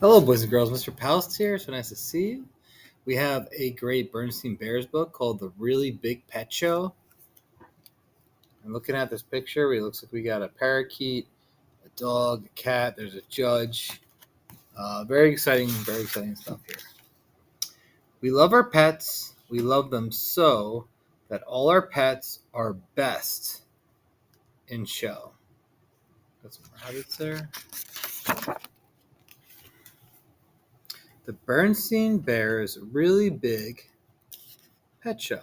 Hello, boys and girls. Mr. Palast here. So nice to see you. We have a great Berenstain Bears book called The Really Big Pet Show. And looking at this picture, it looks like we got a parakeet, a dog, a cat. There's a judge. Very exciting stuff here. We love our pets. We love them so that all our pets are best in show. Got some rabbits there. The Berenstain Bears Really Big Pet Show.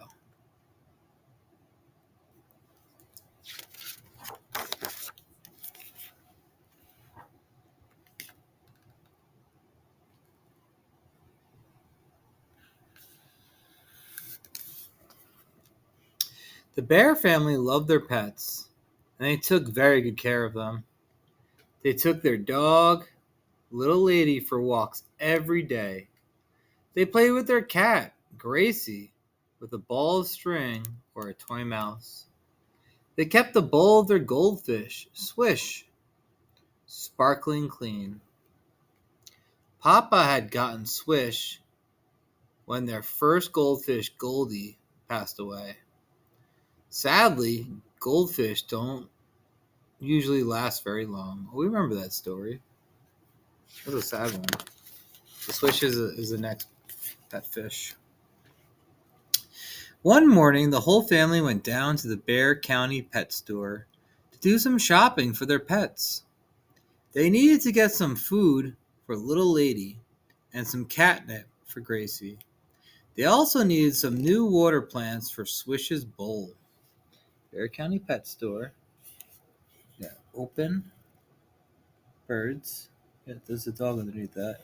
The Bear family loved their pets, and they took very good care of them. They took their dog, Little Lady, for walks every day. They played with their cat, Gracie, with a ball of string or a toy mouse. They kept the bowl of their goldfish, Swish, sparkling clean. Papa had gotten Swish when their first goldfish, Goldie, passed away. Sadly, goldfish don't usually last very long. We remember that story. That was a sad one. The Swish is the next pet fish. One morning, the whole family went down to the Bear County pet store to do some shopping for their pets. They needed to get some food for Little Lady and some catnip for Gracie. They also needed some new water plants for Swish's bowl. Bear County pet store. Yeah, open birds. Yeah, there's a dog underneath that.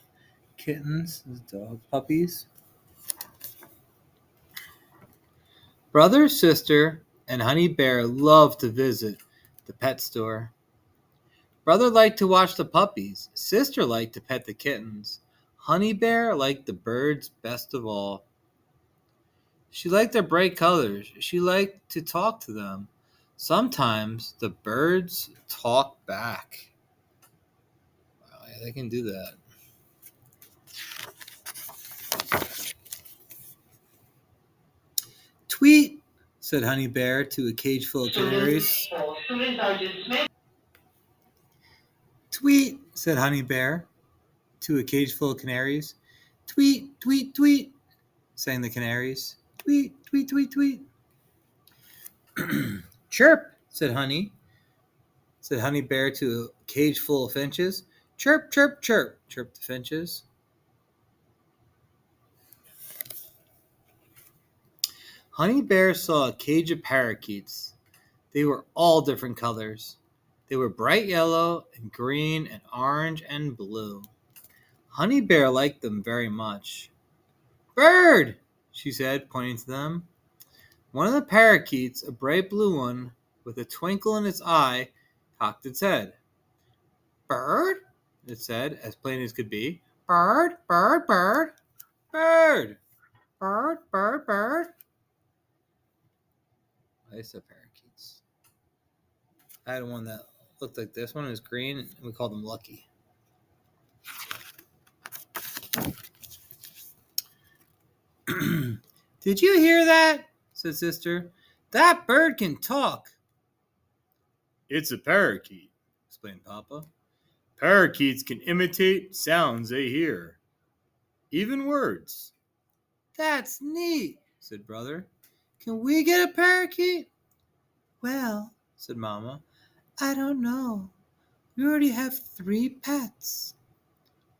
Kittens, there's a dog. Puppies. Brother, sister, and Honey Bear loved to visit the pet store. Brother liked to watch the puppies. Sister liked to pet the kittens. Honey Bear liked the birds best of all. She liked their bright colors. She liked to talk to them. Sometimes the birds talk back. Wow, yeah, they can do that. Tweet, said Honey Bear to a cage full of canaries. Tweet, said Honey Bear to a cage full of canaries. Tweet, tweet, tweet, sang the canaries. Tweet, tweet, tweet, tweet. Chirp, said Honey Bear to a cage full of finches. Chirp, chirp, chirp, chirped the finches. Honey Bear saw a cage of parakeets. They were all different colors. They were bright yellow and green and orange and blue. Honey Bear liked them very much. Bird, she said, pointing to them. One of the parakeets, a bright blue one, with a twinkle in its eye, cocked its head. Bird, it said, as plain as could be. Bird, bird, bird, bird, bird, bird, bird. I used to have parakeets. I had one that looked like this. One was green, and we called them Lucky. Did you hear that? Said Sister. That bird can talk. It's a parakeet, explained Papa. Parakeets can imitate sounds they hear, even words. That's neat, said Brother. Can we get a parakeet? Well, said Mama, I don't know. We already have 3 pets.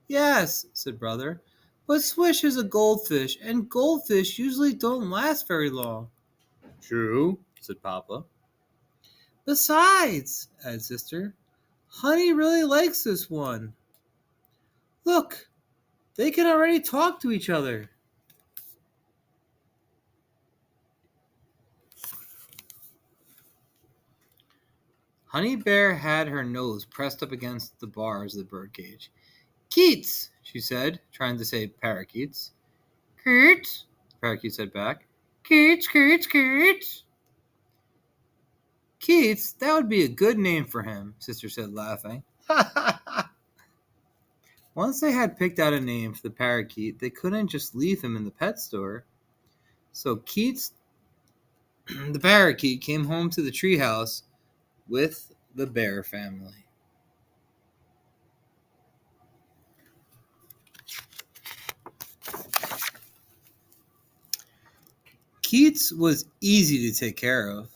Yes, said Brother, but Swish is a goldfish, and goldfish usually don't last very long. True, said Papa. Besides, added Sister, Honey really likes this one. Look, they can already talk to each other. Honey Bear had her nose pressed up against the bars of the birdcage. Keats, she said, trying to say parakeets. Keats, the parakeet said back. Keats, Keats, Keats. Keats, that would be a good name for him, Sister said, laughing. Once they had picked out a name for the parakeet, they couldn't just leave him in the pet store. So Keats, the parakeet, came home to the treehouse with the bear family. Keats was easy to take care of.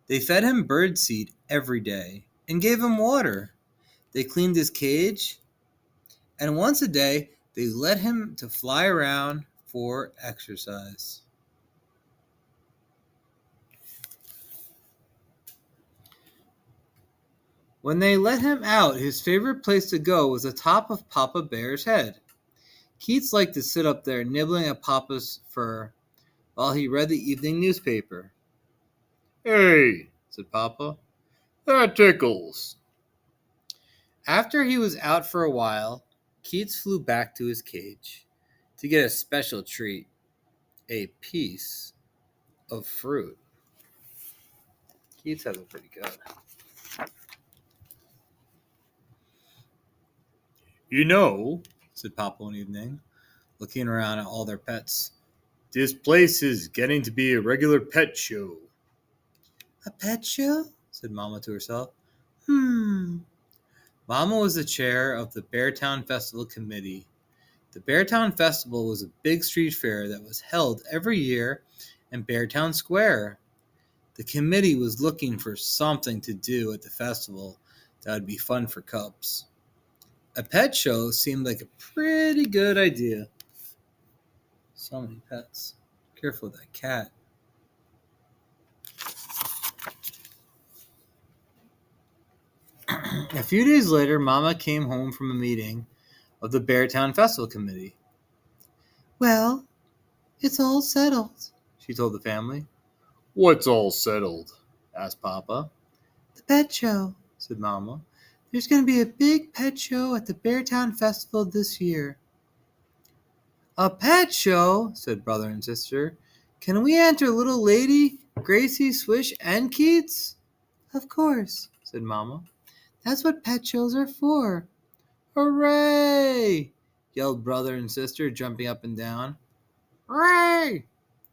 They fed him birdseed every day and gave him water. They cleaned his cage, and once a day they let him to fly around for exercise. When they let him out, his favorite place to go was the top of Papa Bear's head. Keats liked to sit up there nibbling at Papa's fur while he read the evening newspaper. "Hey," said Papa, "that tickles." After he was out for a while, Keats flew back to his cage to get a special treat, a piece of fruit. Keats has it pretty good. "You know," said Papa one evening, looking around at all their pets, "this place is getting to be a regular pet show." "A pet show?" said Mama to herself. Mama was the chair of the Beartown Festival Committee. The Beartown Festival was a big street fair that was held every year in Beartown Square. The committee was looking for something to do at the festival that would be fun for cubs. A pet show seemed like a pretty good idea. So many pets. Careful with that cat. A few days later, Mama came home from a meeting of the Beartown Festival Committee. "Well, it's all settled," she told the family. "What's all settled?" asked Papa. "The pet show," said Mama. "There's going to be a big pet show at the Beartown Festival this year." "A pet show?" said brother and sister. "Can we enter Little Lady, Gracie, Swish, and Keats?" "Of course," said Mama. "That's what pet shows are for." "Hooray!" yelled brother and sister, jumping up and down. "Hooray!"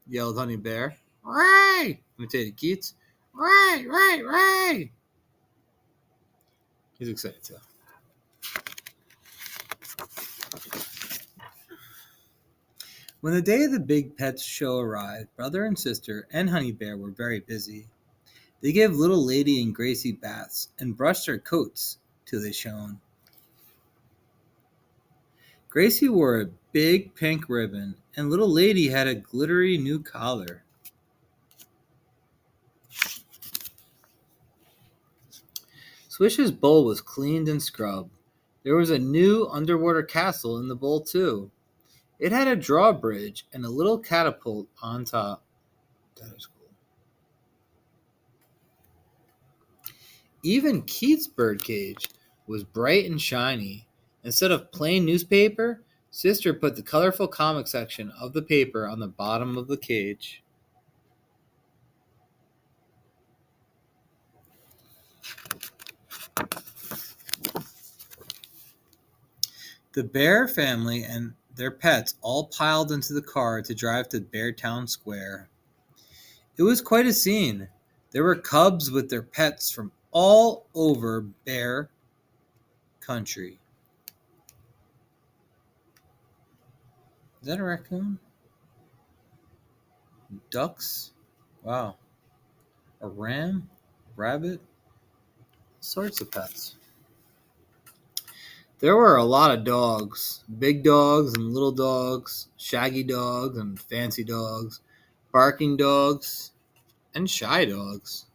yelled Honey Bear. "Hooray!" imitated Keats. "Hooray! Hooray! Hooray!" He's excited too. When the day of the big pets show arrived, brother and sister and Honey Bear were very busy. They gave Little Lady and Gracie baths and brushed their coats till they shone. Gracie wore a big pink ribbon, and Little Lady had a glittery new collar. Swish's bowl was cleaned and scrubbed. There was a new underwater castle in the bowl, too. It had a drawbridge and a little catapult on top. That is cool. Even Keats' birdcage was bright and shiny. Instead of plain newspaper, Sister put the colorful comic section of the paper on the bottom of the cage. The Bear family and their pets all piled into the car to drive to Beartown Square. It was quite a scene. There were cubs with their pets from all over Bear Country. Is that a raccoon? Ducks? Wow. A ram? Rabbit? Sorts of pets. There were a lot of dogs. Big dogs and little dogs, shaggy dogs and fancy dogs, barking dogs and shy dogs.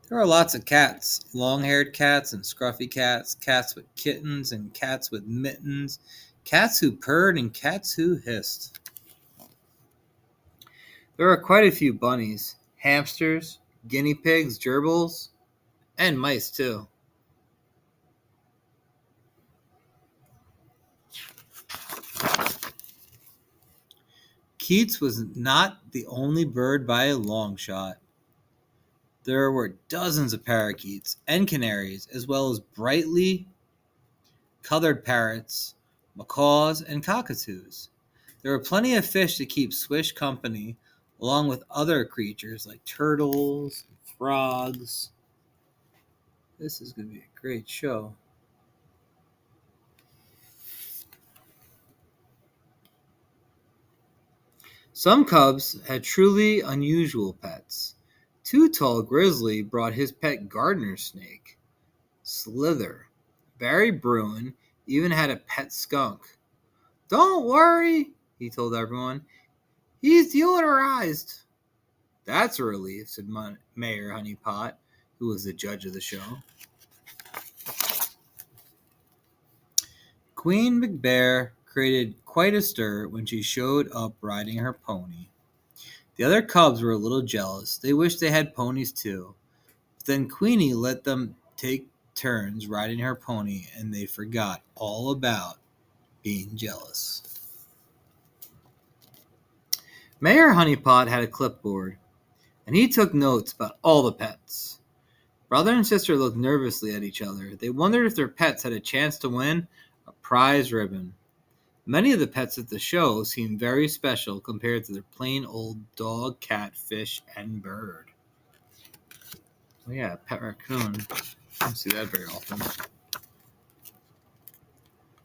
There were lots of cats, long-haired cats and scruffy cats, cats with kittens and cats with mittens, cats who purred and cats who hissed. There were quite a few bunnies, hamsters, guinea pigs, gerbils, and mice too. Keats was not the only bird by a long shot. There were dozens of parakeets and canaries, as well as brightly colored parrots, macaws, and cockatoos. There were plenty of fish to keep Swish company, along with other creatures like turtles, and frogs. This is going to be a great show. Some cubs had truly unusual pets. Too Tall Grizzly brought his pet gardener snake, Slither. Barry Bruin even had a pet skunk. Don't worry, he told everyone. He's deodorized. That's a relief, said Mayor Honeypot, who was the judge of the show. Queen McBear created quite a stir when she showed up riding her pony. The other cubs were a little jealous. They wished they had ponies too. But then Queenie let them take turns riding her pony, and they forgot all about being jealous. Mayor Honeypot had a clipboard, and he took notes about all the pets. Brother and sister looked nervously at each other. They wondered if their pets had a chance to win a prize ribbon. Many of the pets at the show seemed very special compared to their plain old dog, cat, fish, and bird. Oh yeah, pet raccoon. I don't see that very often.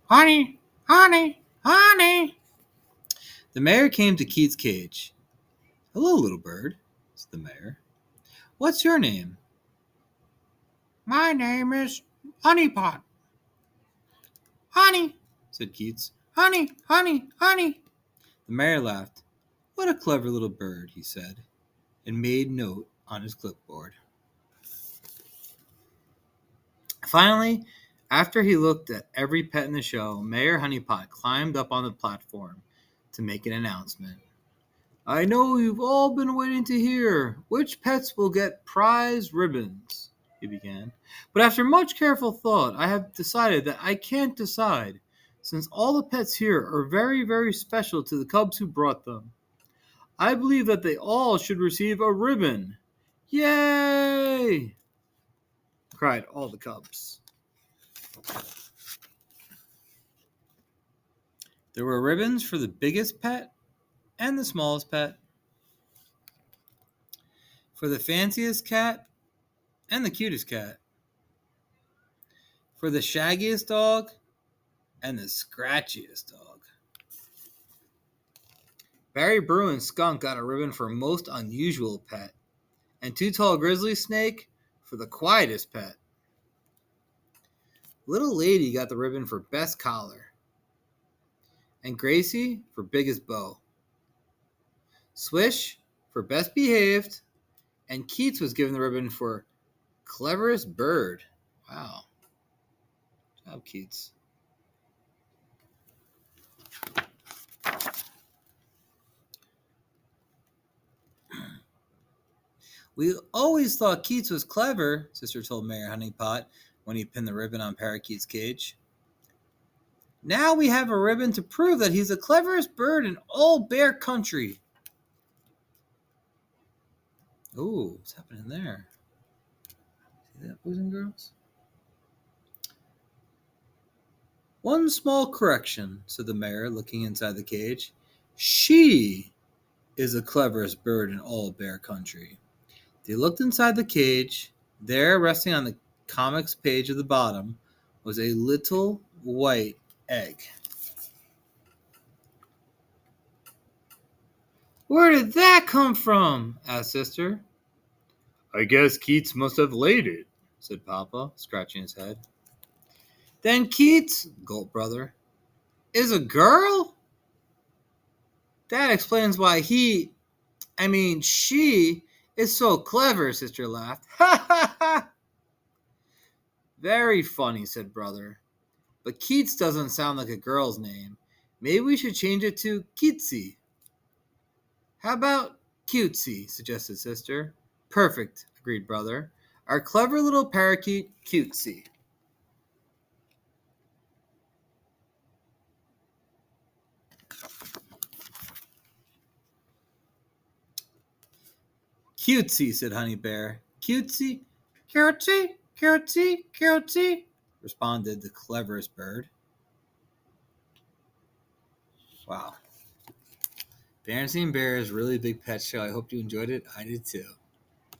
Honey, honey, honey. The mayor came to Keith's cage. Hello, little bird, said the mayor. What's your name? My name is Honeypot. Honey, said Keats. Honey, honey, honey. The mayor laughed. What a clever little bird, he said, and made note on his clipboard. Finally, after he looked at every pet in the show, Mayor Honeypot climbed up on the platform to make an announcement. I know you've all been waiting to hear which pets will get prize ribbons, he began. But after much careful thought, I have decided that I can't decide, since all the pets here are very, very special to the cubs who brought them. I believe that they all should receive a ribbon. Yay! Cried all the cubs. There were ribbons for the biggest pet and the smallest pet, for the fanciest cat and the cutest cat, for the shaggiest dog and the scratchiest dog. Barry Bruin's skunk got a ribbon for most unusual pet, and Too Tall Grizzly Snake for the quietest pet. Little Lady got the ribbon for best collar, and Gracie for biggest bow. Swish for best behaved, and Keats was given the ribbon for cleverest bird. Wow. Good job, Keats. We always thought Keats was clever, Sister told Mayor Honeypot when he pinned the ribbon on Parakeet's cage. Now we have a ribbon to prove that he's the cleverest bird in all Bear Country. Ooh, what's happening there? See that, boys and girls? One small correction, said the mayor, looking inside the cage. She is the cleverest bird in all Bear Country. They looked inside the cage. There, resting on the comics page at the bottom, was a little white egg. Where did that come from? Asked Sister. I guess Keats must have laid it, said Papa, scratching his head. Then Keats, gulped Brother, is a girl? That explains why she is so clever, Sister laughed. Ha ha ha! Very funny, said Brother. But Keats doesn't sound like a girl's name. Maybe we should change it to Keatsy. How about Cutesy, suggested Sister. Perfect, agreed Brother. Our clever little parakeet, Cutesy. Cutesy, said Honey Bear. Cutesy, cutesy, cutesy, cutesy, responded the cleverest bird. Wow. Berenstain Bear's Really Big Pet Show. I hope you enjoyed it. I did too.